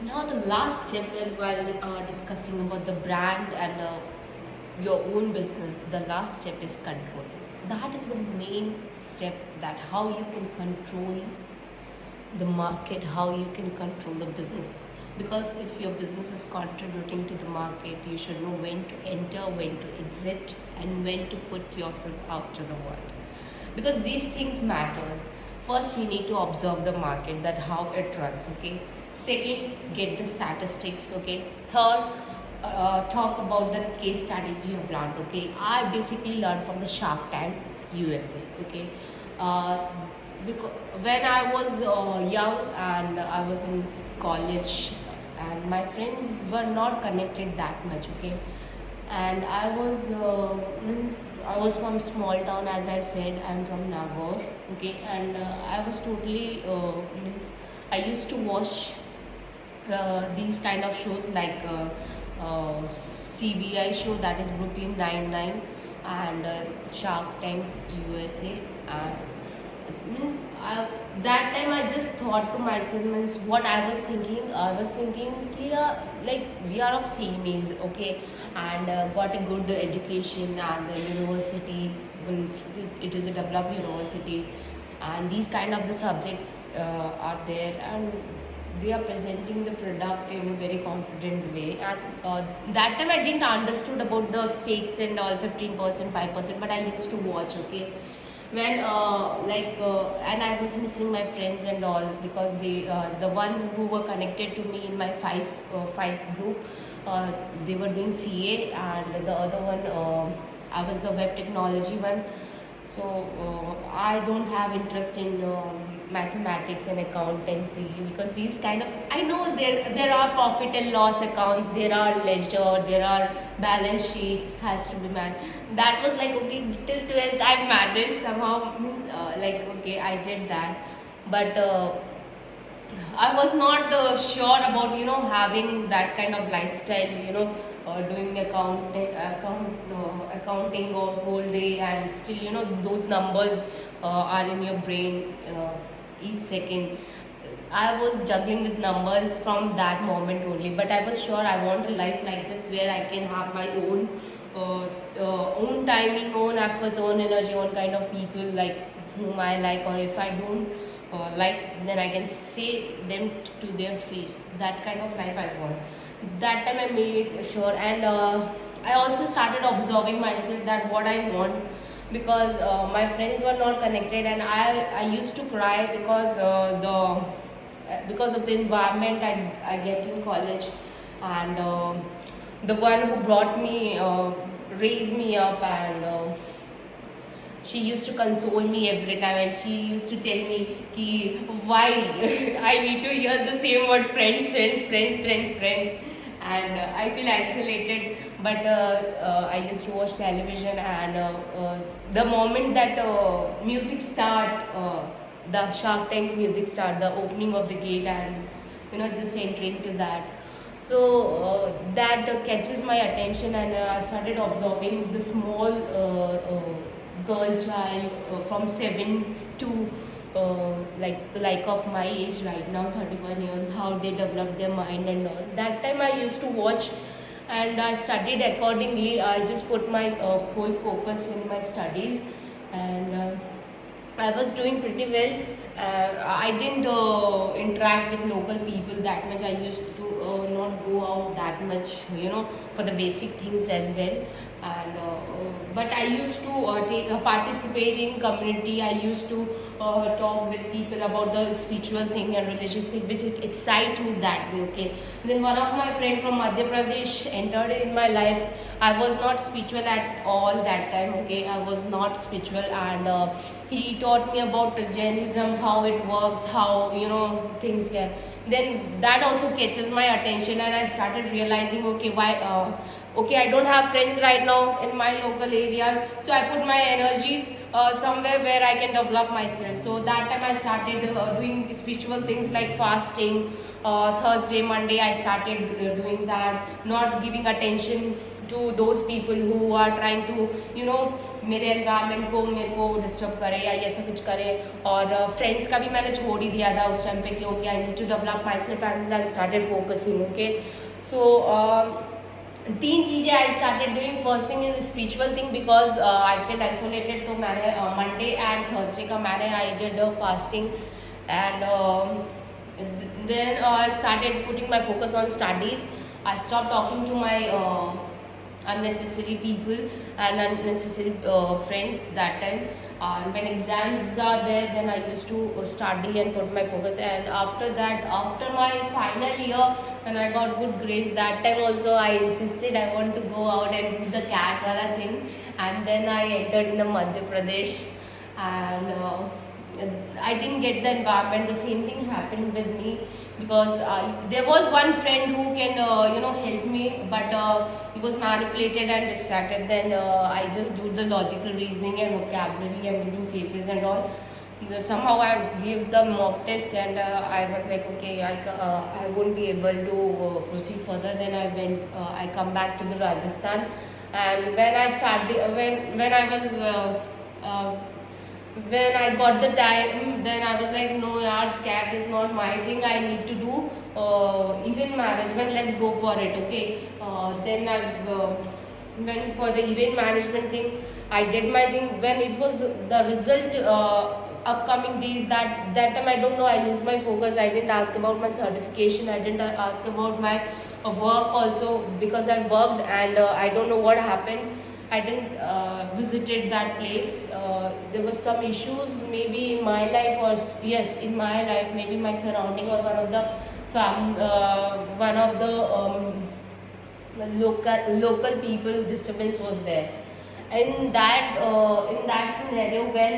Now the last step while discussing about the brand and your own business, the last step is control. That is the main step, that how you can control the market, how you can control the business. Because if your business is contributing to the market, you should know when to enter, when to exit, and when to put yourself out to the world. Because these things matters. First, you need to observe the market, that how it runs. Okay. Second, get the statistics. Okay. Third, talk about the case studies you have learned. Okay. I basically learned from the Shark Tank USA. Okay. Uh, because when I was young and I was in college, and my friends were not connected that much. Okay. And I was from small town, as I said. I'm from Nagaur. Okay. And I was totally means I used to watch these kind of shows like CBI show, that is Brooklyn Nine-Nine, and Shark Tank USA. Means that time I just thought to myself, means what I was thinking. I was thinking, like we are of same age, okay, and got a good education, and the university, it is a developed university, and these kind of the subjects are there, and they are presenting the product in a very confident way. And that time I didn't understood about the stakes and all, 15%, 5%, but I used to watch. Okay. When and I was missing my friends and all, because the one who were connected to me in my five group, they were doing CA, and the other one, I was the web technology one. So I don't have interest in mathematics and accountancy, because these kind of, I know there are profit and loss accounts, there are ledger, there are balance sheet has to be managed. That was like, okay, till 12th I managed somehow, means like, okay, I did that. But I was not sure about, having that kind of lifestyle, doing accounting or whole day, and still, those numbers are in your brain each second. I was juggling with numbers from that moment only, but I was sure I want a life like this, where I can have my own timing, own efforts, own energy, own kind of people like whom I like, or if I don't like, then I can say them to their face. That kind of life I want. That time I made sure, and I also started observing myself, that what I want, because my friends were not connected, and I used to cry because of the environment I get in college, and the one who brought me raised me up, and she used to console me every time, and she used to tell me why I need to hear the same word, friends, and I feel isolated. But I used to watch television, and the moment that music start, the Shark Tank music start, the opening of the gate, and just entering to that. So that catches my attention, and I started observing the small girl child from 7 to like of my age right now, 31 years, how they develop their mind and all. That time I used to watch, and I studied accordingly. I just put my whole focus in my studies, and I was doing pretty well. I didn't interact with local people that much. I used to not go out that much, for the basic things as well. And but I used to participate in community. I used to talk with people about the spiritual thing and religious thing, which excite me that way. Okay. Then one of my friend from Madhya Pradesh entered in my life. I was not spiritual at all that time. Okay, I was not spiritual, and he taught me about Jainism, how it works, how things get. Then that also catches my attention, and I started realizing, okay, why okay, I don't have friends right now in my local areas, so I put my energies somewhere where I can develop myself. So that time I started doing spiritual things like fasting, Thursday, Monday I started doing that, not giving attention to those people who are trying to मेरे environment को मेरे को disturb करे या ऐसा कुछ करे. और फ्रेंड्स का भी मैंने छोड़ ही दिया था उस टाइम पे, क्योंकि I need to develop myself and I started focusing. Okay, so 3 चीज़ें I started doing. First thing is spiritual thing, because I feel isolated. तो मैंने मंडे एंड थर्सडे का मैंने I did fasting and then I started putting my focus on studies. I stopped talking to my unnecessary people and unnecessary friends that time. When exams are there, then I used to study and put my focus. And after that, after my final year, when I got good grades, that time also I insisted I want to go out and do the cat wala thing. And then I entered in the Madhya Pradesh, and I didn't get the environment. The same thing happened with me, because there was one friend who can help me, but he was manipulated and distracted. Then I just do the logical reasoning and vocabulary and reading faces and all. Somehow I gave the mock test, and I was like, okay, I won't be able to proceed further. Then I come back to the Rajasthan, and when I started, when I was when I got the time, then I was like, no yaar, cat is not my thing. I need to do event management. Let's go for it. Okay, then I went for the event management thing. I did my thing. When it was the result upcoming days, that time I don't know, I lose my focus. I didn't ask about my certification. I didn't ask about my work also, because I worked, and I don't know what happened. I didn't visited that place. There was some issues maybe in my life, or yes, in my life, maybe my surrounding, or one of the local people disturbance was there. In that scenario, when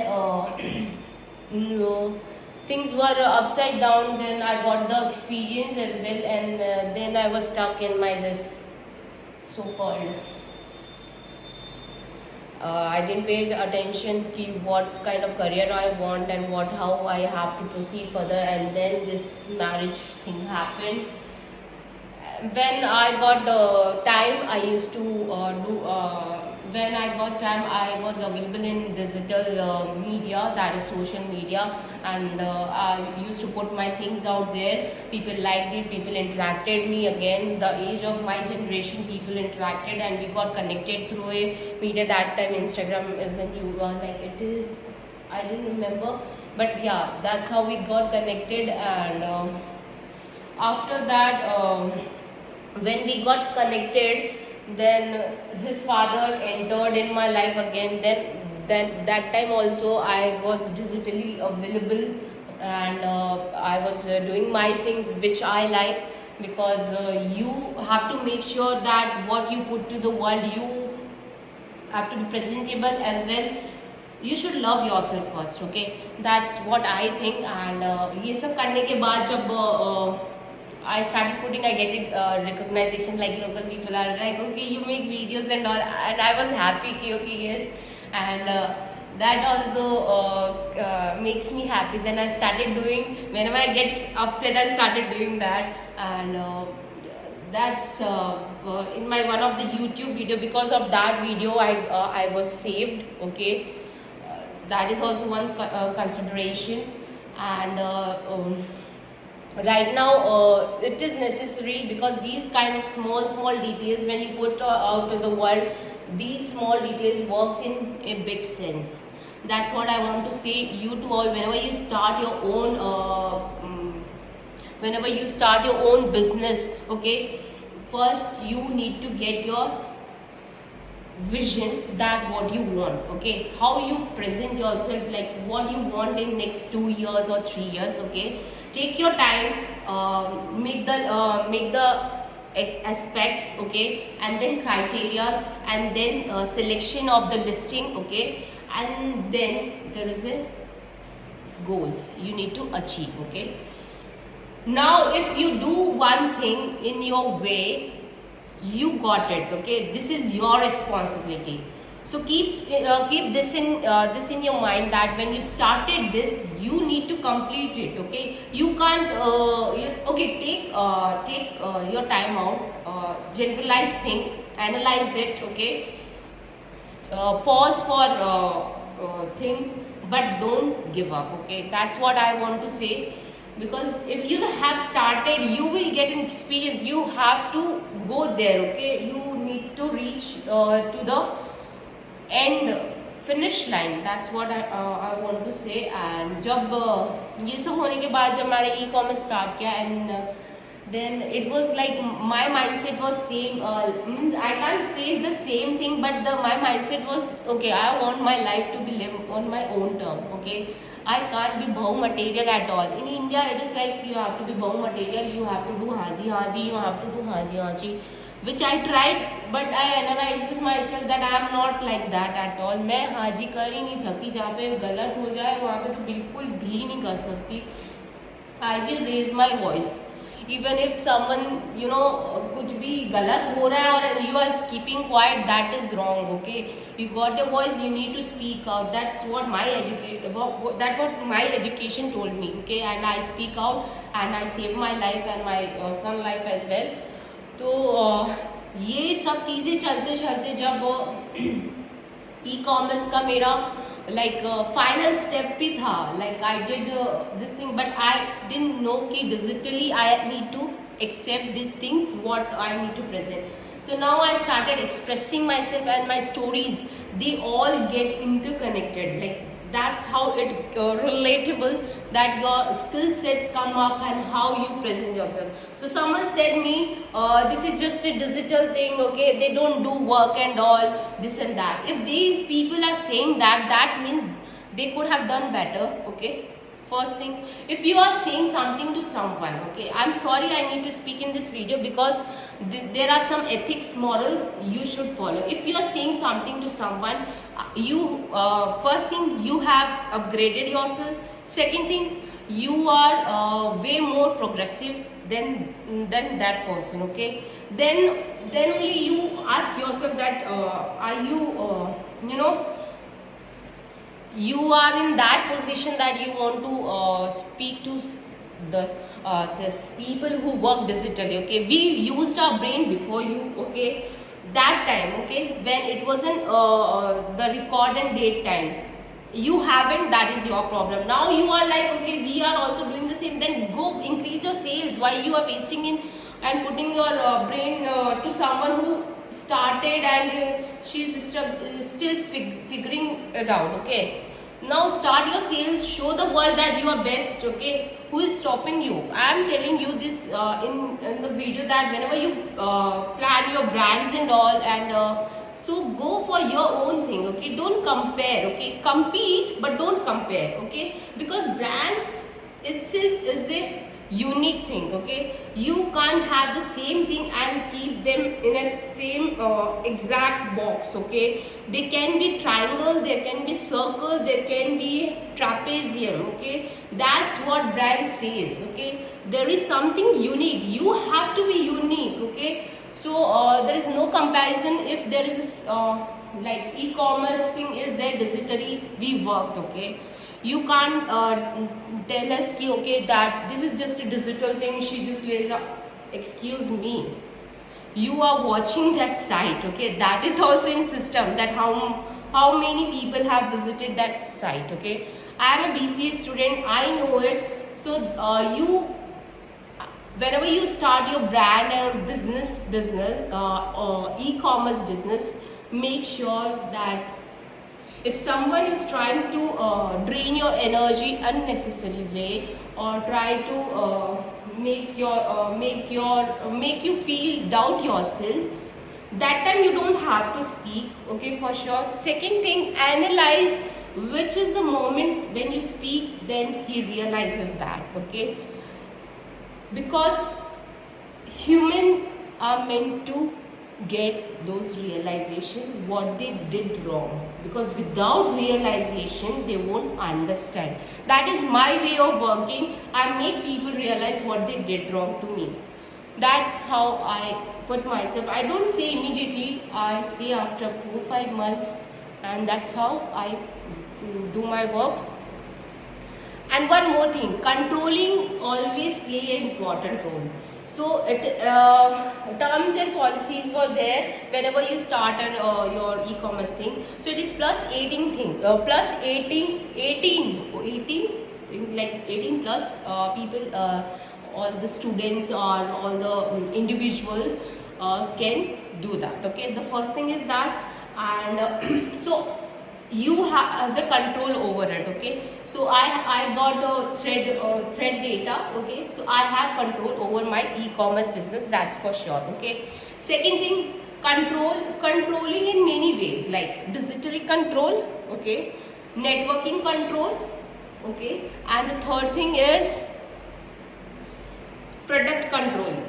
things were upside down, then I got the experience as well, and then I was stuck in my this so-called I didn't pay attention to what kind of career I want and how I have to proceed further. And then this marriage thing happened. When I got time, I used to when I got time, I was available in digital media, that is social media, and I used to put my things out there. People liked it, people interacted me again. The age of my generation, people interacted, and we got connected through a media. That time Instagram isn't like it is. I didn't remember, but yeah, that's how we got connected. And after that, when we got connected, then his father entered in my life again. Then that time also I was digitally available, and I was doing my things which I like, because you have to make sure that what you put to the world, you have to be presentable as well. You should love yourself first, okay? That's what I think. And ये सब करने के बाद जब I started putting, I get it recognition, like local people are like, okay, you make videos and all, and I was happy, okay, yes, and that also makes me happy. Then I started doing, whenever I get upset, I started doing that, and that's in my one of the YouTube video. Because of that video, I was saved, okay. That is also one consideration. And right now it is necessary, because these kind of small details, when you put out to the world, these small details works in a big sense. That's what I want to say you to all. Whenever you start your own business, okay, first you need to get your vision, that what you want, okay, how you present yourself, like what you want in next 2 years or 3 years, okay. Take your time, make the aspects, okay, and then criterias, and then selection of the listing, okay, and then there is a goals you need to achieve, okay. Now if you do one thing in your way, you got it, okay, this is your responsibility. So keep this in your mind, that when you started this, you need to complete it. Okay, you can't. Okay, take your time out. Generalize thing, analyze it. Okay, pause for things, but don't give up. Okay, that's what I want to say. Because if you have started, you will get an experience. You have to go there. Okay, you need to reach to the end finish line. That's what I want to say. And जब ये सब होने के बाद जब मैंने e-commerce start किया, and then it was like my mindset was same, means I can't say the same thing, but my mindset was, okay, I want my life to be lived on my own term. Okay, I can't be bow material at all. In India it is like you have to be bow material, you have to do haji haji, you have to do haji haji, which I tried, but I analyzed myself that I am not like that at all. मैं हाजी कर ही नहीं सकती, जहाँ पे गलत हो जाए वहाँ पे तो बिल्कुल भी नहीं कर सकती. I will raise my voice, even if someone, you know, कुछ भी गलत हो रहा है और you are keeping quiet, that is wrong. Okay, you got a voice, you need to speak out. That's what my education told me. Okay, and I speak out and I save my life and my son life as well. तो ये सब चीज़ें चलते चलते जब e-commerce का मेरा like final step भी था, like I did this thing, but I didn't know कि digitally I need to accept these things, what I need to present. So now I started expressing myself, and my stories, they all get interconnected. Like that's how it relatable, that your skill sets come up and how you present yourself. So someone said me, this is just a digital thing. Okay, they don't do work and all this and that. If these people are saying that, that means they could have done better. Okay, first thing, if you are saying something to someone, okay, I'm sorry, I need to speak in this video because there are some ethics, morals you should follow. If you are saying something to someone, you first thing, you have upgraded yourself. Second thing, you are way more progressive than that person. Okay, then only you ask yourself that are you you know, you are in that position that you want to speak to this people who work digitally. Okay, we used our brain before you. Okay, that time, okay, when it wasn't the record and date time, you haven't, that is your problem. Now you are like, okay, we are also doing the same, then go increase your sales. Why you are wasting in and putting your brain to someone who started and she's still figuring it out. Okay, now start your sales, show the world that you are best. Okay, who is stopping you? I am telling you this in the video, that whenever you plan your brands and all, and so go for your own thing. Okay, don't compare. Okay, compete but don't compare. Okay, because brands itself is a unique thing. Okay, you can't have the same thing and keep them in a same exact box. Okay, they can be triangle, there can be circle, there can be trapezium. Okay, that's what brand says. Okay, there is something unique, you have to be unique. Okay, so there is no comparison. If there is like e-commerce thing is there digitally, we worked. Okay, you can't tell us ki, okay, that this is just a digital thing, she just lays up. Excuse me, you are watching that site. Okay, that is also in system, that how many people have visited that site. Okay, I am a BCA student, I know it. So you, whenever you start your brand or business or e-commerce business, make sure that if someone is trying to drain your energy unnecessary way, or try to make you feel doubt yourself, that time you don't have to speak. Okay, for sure. Second thing, analyze which is the moment when you speak, then he realizes that. Okay, because humans are meant to get those realization what they did wrong, because without realization they won't understand. That is my way of working. I make people realize what they did wrong to me. That's how I put myself. I don't say immediately, I say after 4-5 months and that's how I do my work. And one more thing, controlling always play an important role. So terms and policies were there whenever you started your e-commerce thing. So it is plus 18 thing, plus 18, like 18 plus people, all the students or all the individuals can do that. Okay, the first thing is that, and so you have the control over it. Okay, so I got the thread data. Okay, so I have control over my e-commerce business, that's for sure. Okay, second thing, controlling in many ways, like digitally control, okay, networking control, okay, and the third thing is product control.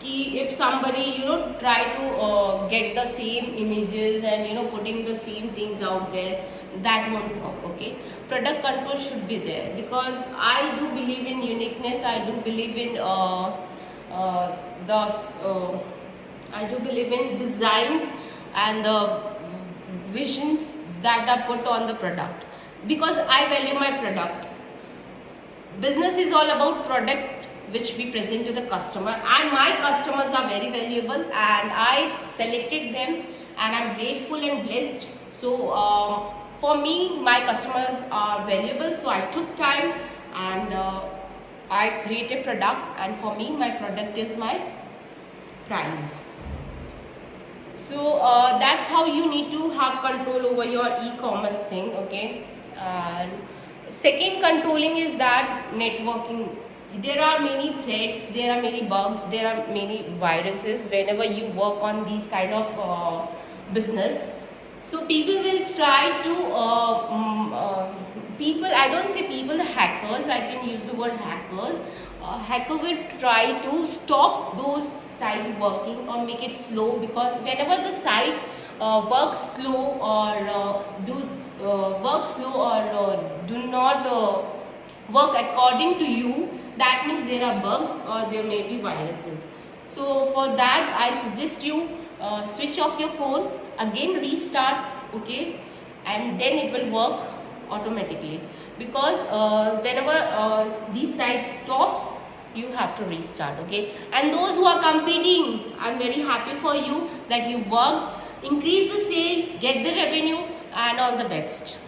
If somebody try to get the same images and putting the same things out there, that won't work. Okay, product control should be there, because I do believe in uniqueness. I do believe in I do believe in designs and the visions that are put on the product, because I value my product. Business is all about product which we present to the customer, and my customers are very valuable, and I selected them, and I'm grateful and blessed. So for me, my customers are valuable, so I took time and I created product, and for me my product is my prize. So that's how you need to have control over your e-commerce thing. Okay, and second controlling is that networking. There are many threats, there are many bugs, there are many viruses whenever you work on these kind of business. So people will try to I don't say people, hackers, I can use the word hackers. Hacker will try to stop those site working or make it slow, because whenever the site works slow or do not work according to you, that means there are bugs or there may be viruses. So for that, I suggest you switch off your phone, again restart, okay, and then it will work automatically, because whenever this site stops, you have to restart. Okay, and those who are competing, I'm very happy for you that you worked, increase the sale, get the revenue, and all the best.